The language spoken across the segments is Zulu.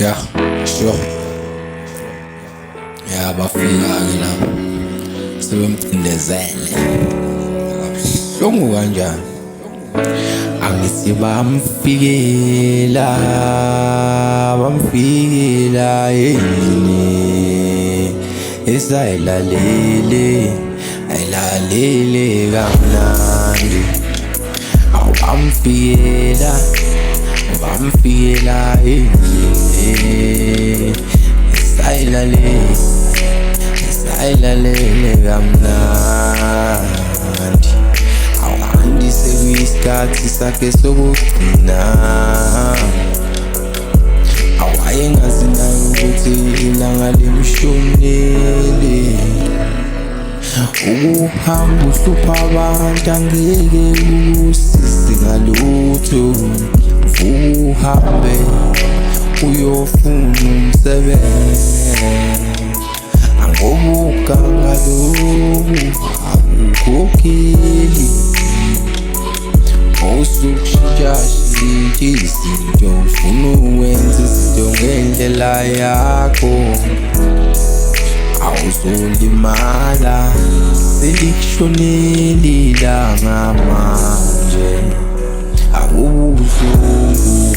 Yeah, sure. Yeah, bafika-ke lapho sebemcindezele kabuhlungu kanjani. Angithi bamfikela endlini esayilalele kamnandi. Awu bamfikela endlini esayilalele kamnandi. Awuhandi sekuyisikhathi sakhe sokugcina. Awayengazi nayo ukuthi ilanga limshonele. Ukuhamba uhlupha abantu angeke kukusize ngalutho. Uhambe uyofuna umsebenzi, angobuka ngalobu akukhokheli. Usukushintsha izinto, ufuna ukwenza izinto ngendlela yakho. Awuzolimala selikushonele ilanga manje. Akubuhlungu,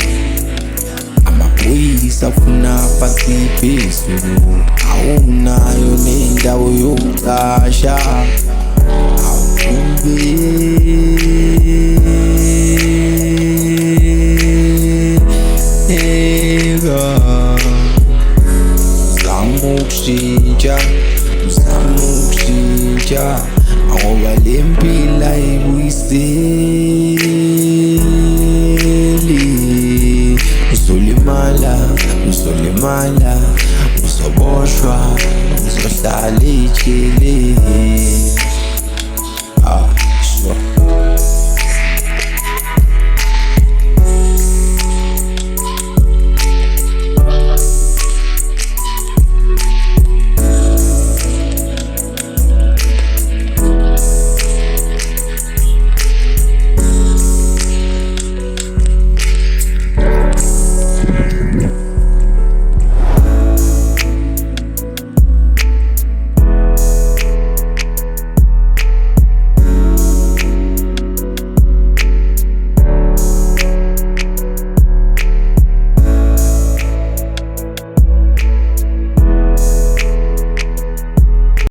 amaphoyisa afuna phansi phezulu. Awunayo nendawo yokucasha. Awubuyele